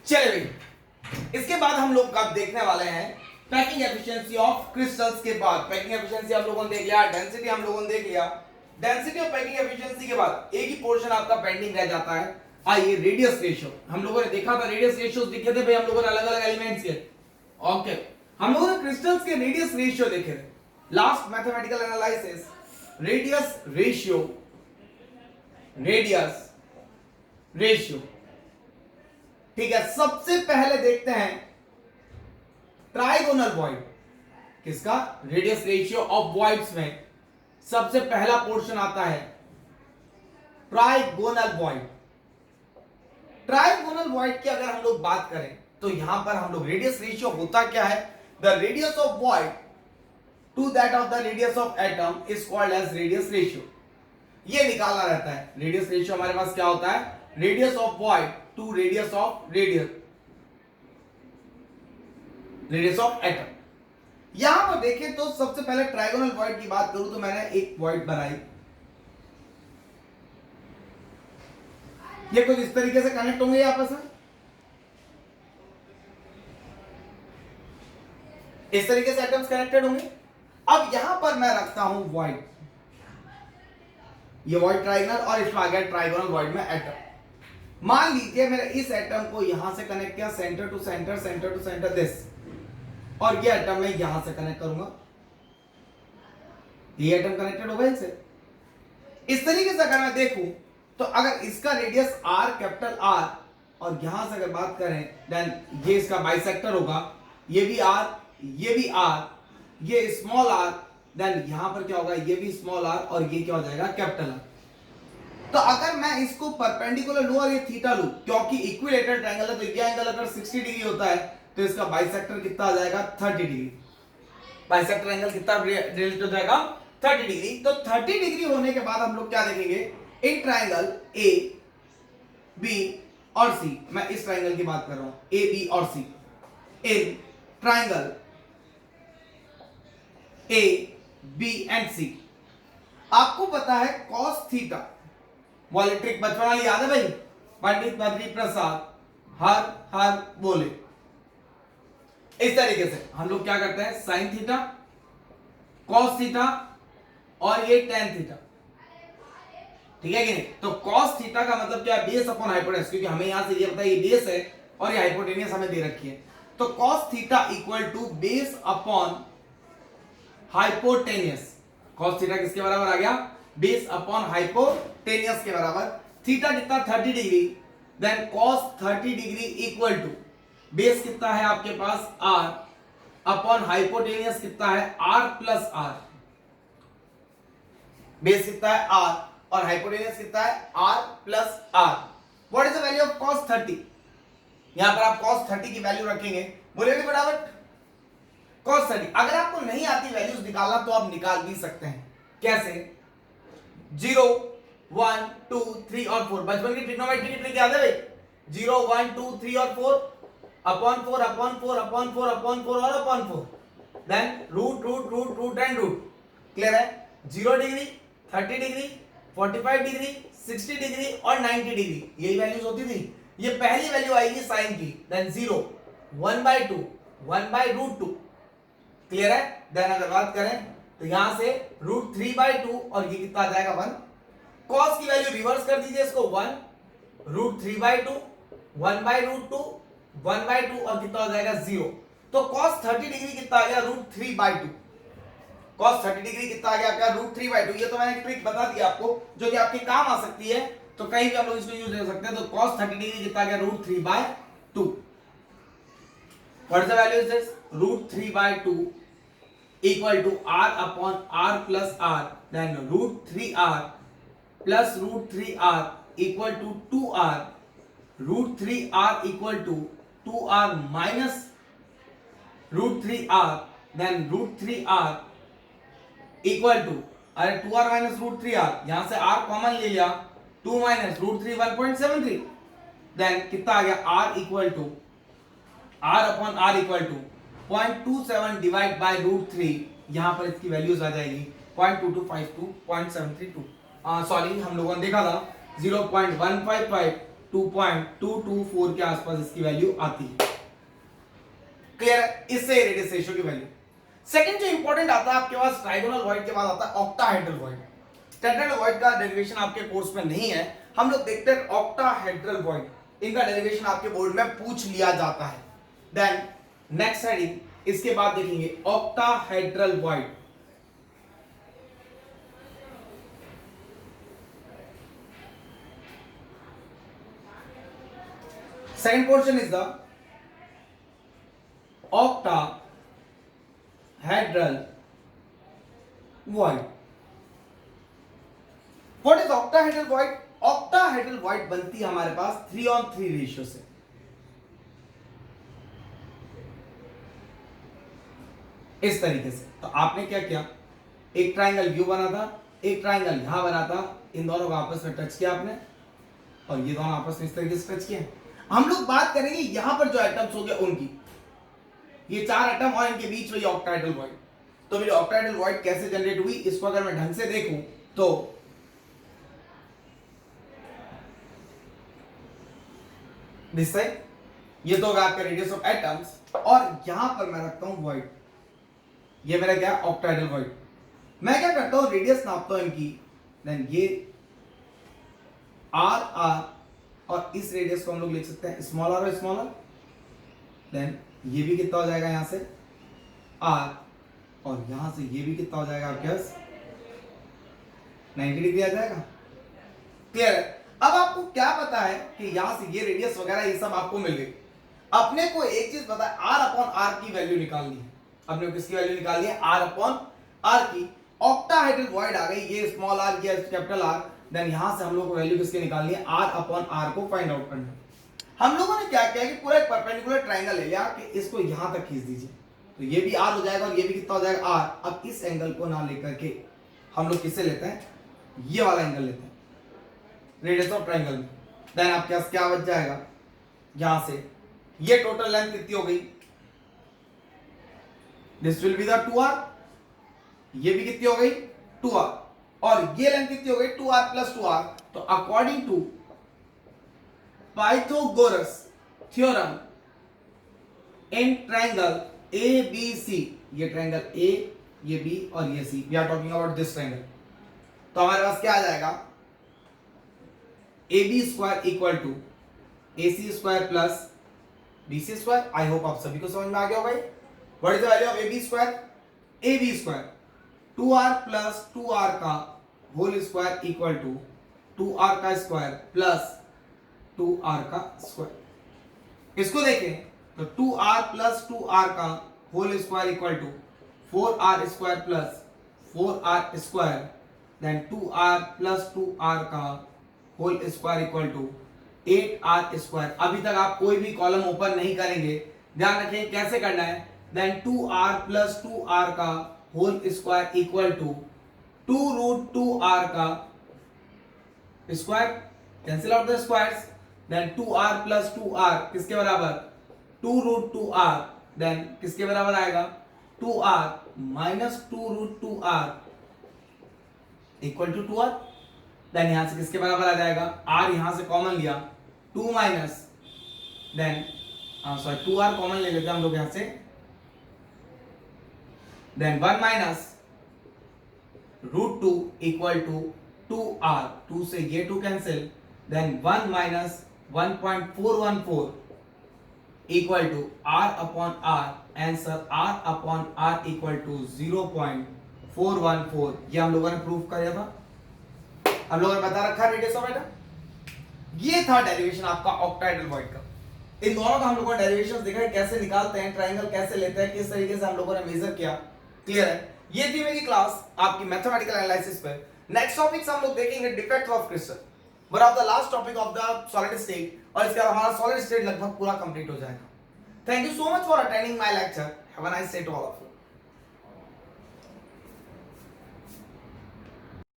चले भाई, इसके बाद हम लोग अब देखने वाले हैं पैकिंग एफिशिएंसी ऑफ क्रिस्टल्स के बाद। पैकिंग एफिशिएंसी हम लोगों ने देख लिया, डेंसिटी हम लोगों ने देख लिया। डेंसिटी और पैकिंग एफिशिएंसी के बाद एक ही पोर्शन आपका पेंडिंग रह जाता है। आइए रेडियस रेशियो, हम लोगों ने देखा था रेडियस रेशियोज दिखे थे भाई हम लोगों ने अलग अलग एलिमेंट्स के। ओके, हम लोगों ने क्रिस्टल्स के रेडियस रेशियो देखे थे last mathematical analysis. Radius ratio, radius ratio, ठीक है। सबसे पहले देखते हैं ट्राइगोनल वॉइड। किसका? रेडियस रेशियो ऑफ वॉइड्स में सबसे पहला पोर्शन आता है ट्राइगोनल वॉइड। ट्राइगोनल वॉइड की अगर हम लोग बात करें तो यहां पर हम लोग रेडियस रेशियो होता क्या है? The radius of void to that of the radius of atom is called as radius ratio. ये निकालना रहता है। रेडियस रेशियो हमारे पास क्या होता है? Radius of void to radius of radius of atom. यहां पर देखें तो सबसे पहले ट्राइगोनल वॉइड की बात करूं तो मैंने एक वॉइड बनाई, ये कुछ इस तरीके से कनेक्ट होंगे आपस में, इस तरीके से एटम्स कनेक्टेड होंगे। अब यहां पर मैं रखता हूं वॉइड, ये वॉइड ट्राइगोनल और इसमें आ गया ट्राइगोनल वॉइड में एटम। मान लीजिए मैंने इस एटम को यहां से कनेक्ट किया, centre to centre, centre to centre this, और ये एटम मैं यहां से कनेक्ट करूंगा, ये एटम कनेक्टेड होगा इनसे। इस तरीके से अगर मैं देखूं तो अगर इसका रेडियस r कैपिटल R और यहां से अगर बात करें देन ये इसका बाइसेक्टर होगा, ये भी r, ये भी r, ये स्मॉल r, देन यहां पर क्या होगा? ये भी स्मॉल r और ये क्या हो जाएगा? Capital R। तो अगर मैं इसको परपेंडिकुलर लूं और ये थीटा लूं, क्योंकि इक्विलेटरल ट्रायंगल है तो ये एंगल अगर 60 डिग्री होता है तो इसका बाइसेक्टर कितना आ जाएगा? 30 डिग्री। बाइसेक्टर एंगल कितना रिलेटेड हो जाएगा? 30 डिग्री। तो 30 डिग्री होने के बाद हम लोग क्या देखेंगे? इन ट्रायंगल ए, बी और सी, मैं इस ट्रायंगल की बात कर रहा हूं, ए, बी और C, in triangle A, B and C, आपको पता है cos थीटा, वो ट्रिक बचपन वाली याद है भाई? पंडित बद्री प्रसाद हर हर बोले। इस तरीके से हम लोग क्या करते हैं? साइन थीटा, cos थीटा और ये tan थीटा, ठीक है कि नहीं? तो cos थीटा का मतलब क्या है? बेस अपॉन हाइपोटेन्यूस, क्योंकि हमें यहां से ये पता है ये बेस है और ये हाइपोटेन्यूस हमें दे रखी है। तो cos theta equal to base upon hypotenuse. cos theta किसके बराबर आ गया? बेस अपॉन हाइपोटेन्यूस के बराबर। थीटा कितना? 30 degree, then cos 30 degree equal to base कितना है आपके पास? r अपॉन हाइपोटेन्यूस कितना है? r plus r। बेस कितना है? r और हाइपोटेन्यूस कितना है? r plus r। What is the value of cos 30? यहां पर आप cos 30 की वैल्यू रखेंगे, बोलेंगे फटाफट cos 30। अगर आपको नहीं आती वैल्यूज निकालना तो आप निकाल भी सकते हैं। कैसे? 0, 1, 2, 3 और 4, बचपन की ट्रिग्नोमेट्री की ट्रिक याद है भाई? 0, 1, 2, 3 और 4 अपॉन 4 अपॉन 4 अपॉन 4 अपॉन 4 और upon 4, then root root root root and root. Clear है? 0 डिग्री, 30 डिग्री, 45 डिग्री, 60 डिग्री और 90 डिग्री, यही वैल्यूज होती थी। ये पहली वैल्यू आएगी साइन की, देन 0, 1/2, 1/√2। क्लियर है? देन अगर बात करें तो यहां से √3/2 और ये कितना आ जाएगा? 1। cos की वैल्यू रिवर्स कर दीजिए इसको, 1, √3/2, 1/√2, 1/2 और कितना हो जाएगा? 0। तो cos 30 डिग्री कितना आ गया? √3/2। cos 30 डिग्री कितना आ गया आपका? √3/2। ये तो मैंने एक ट्रिक बता दी आपको जो कि आपके काम आ सकती है, तो कहीं भी हम लोग इसको यूज कर सकते हैं। तो cos 30 डिग्री कितना आ गया? √3/2। What is the value is this? √3/2 equal to r upon r plus r, then √3r plus √3r equal to 2r, √3r equal to 2r minus √3r, then √3r equal to, अरे 2r minus √3r, यहां से r common ले लिया, 2 minus √3 1.73, then कितना आ गया? r equal to r upon r equal to 0.27 divide by √3, यहां पर इसकी वैल्यूज आ जाएगी 0.2252, 0.732। सॉरी हम लोगों ने देखा था 0.155 2.224 के आसपास इसकी वैल्यू आती है। क्लियर है? इससे रेडियस रेशियो की वैल्यू। सेकंड जो इंपॉर्टेंट आता है आपके पास ट्राइगोनल वॉइड के बाद आता है ऑक्टाहेड्रल वॉइड। टेट्राहेड्रल वॉइड का डेरिवेशन आपके कोर्स में नहीं है, हम लोग देखते हैं ऑक्टाहेड्रल वॉइड। इनका डेरिवेशन आपके बोर्ड में पूछ लिया जाता है। देन नेक्स्ट हेडिंग, इसके बाद देखेंगे octahedral void. Second portion is the octahedral void. What is octahedral void? Octahedral void बनती है हमारे पास 3:3 रेशियो से। इस तरीके से। तो आपने क्या किया, एक ट्राइंगल यू बना था, एक ट्राइंगल यहां बना था, इन दोनों को आपस में टच किया आपने, और ये दोनों आपस में इस तरीके से टच किए। हम लोग बात करेंगे यहां पर जो एटम्स हो गए उनकी, ये 4 एटम और इनके बीच में ऑक्टाहेड्रल वॉइड। तो मेरी ऑक्टाहेड्रल वॉइड कैसे जनरेट हुई, इसको अगर मैं ढंग से देखूं तो दिस साइड ये तो होगा आपका रेडियस ऑफ एटम्स, और यहां पर मैं रखता हूं वॉइड। ये मेरा क्या, ऑक्टाहेड्रल वॉइड। मैं क्या करता हूं, रेडियस नापता हूं इनकी, देन ये आर आर, और इस रेडियस को हम लोग लिख सकते हैं स्मॉल आर और स्मॉल आर। देन ये भी कितना हो जाएगा यहां से आर, और यहां से ये भी कितना हो जाएगा आपके पास 90 डिग्री आ जाएगा। क्लियर है? अब आपको क्या पता है कि यहां से ये रेडियस वगैरह ये सब आपको मिल गई। अपने को एक चीज पता है, आर अपॉन आर की वैल्यू निकालनी है। अपने को किसकी वैल्यू निकालनी है, आर अपॉन आर की। ऑक्टाहेड्रल वॉइड आ गई, ये स्मॉल आर, ये कैपिटल आर। देन यहां से हम लोग को वैल्यू किसकी निकालनी है, आर अपॉन आर को फाइंड आउट करना है। हम लोगों ने क्या किया कि पूरा एक परपेंडिकुलर ट्रायंगल ले लिया कि इसको यहां तक खींच दीजिए, तो ये भी आर हो जाएगा और ये भी कितना हो जाएगा, आर। अब इस एंगल को ना लेकर के हम लोग किससे लेते हैं, ये वाला एंगल लेते हैं रेडियस ऑफ ट्रायंगल में। देन आपके पास क्या बच जाएगा, यहां से ये टोटल लेंथ कितनी हो गई, this will be the 2r, ये भी कितनी हो गई 2r, और ये लेंथ कितनी हो गई 2r प्लस 2r। तो according to Pythagoras theorem in triangle ABC, ये ट्रायंगल A, ये B और ये C, we are talking about this triangle. तो हमारे पास क्या आ जाएगा, AB square equal to AC square plus BC square. I hope आप सभी को समझ में आ गया होगा। What is the value of AB square, AB square 2r plus 2r का whole square equal to 2r का स्क्वायर प्लस 2r का स्क्वायर। इसको देखें तो 2r प्लस 2r का whole square equal to 4r square plus 4r square, then 2r plus 2r का whole square equal to 8r square. अभी तक आप कोई भी कॉलम ओपन नहीं करेंगे, ध्यान रखें कैसे करना है। देन 2r प्लस 2r का whole square equal to 2 root 2r का square, cancel out the squares. Then 2r plus 2r किसके बराबर, 2 रूट 2r, देन किसके बराबर आएगा 2r minus 2 root 2r equal to 2r। Then यहां से किसके बराबर आ जाएगा, r यहां से कॉमन लिया, 2 minus, then sorry 2r common ले लेते हैं हम लोग यहां से, then 1 minus root 2 equal to 2r, 2 से ये 2 cancel, then 1 minus 1.414 equal to r upon r। Answer r upon r equal to 0.414। ये हम लोगों ने प्रूव किया था, हम लोगों ने बता रखा रेडियस ऑफ एटम। ये था डेरिवेशन आपका ऑक्टाहेड्रल वॉइड का। इन दोनों का हम लोगों ने डेरिवेशन देखा है, कैसे निकालते हैं, ट्रायंगल कैसे लेते हैं, किस तरीके से हम लोगों ने मेजर किया। क्लियर है? ये थी मेरी क्लास आपकी मैथमेटिकल एनालिसिस पे। नेक्स्ट टॉपिक्स हम लोग देखेंगे defect of crystal, one of the last topic of the solid state, और इसके बाद हमारा सॉलिड स्टेट लगभग पूरा कंप्लीट हो जाएगा। Thank you so much for attending my lecture. Have a nice day to all of you.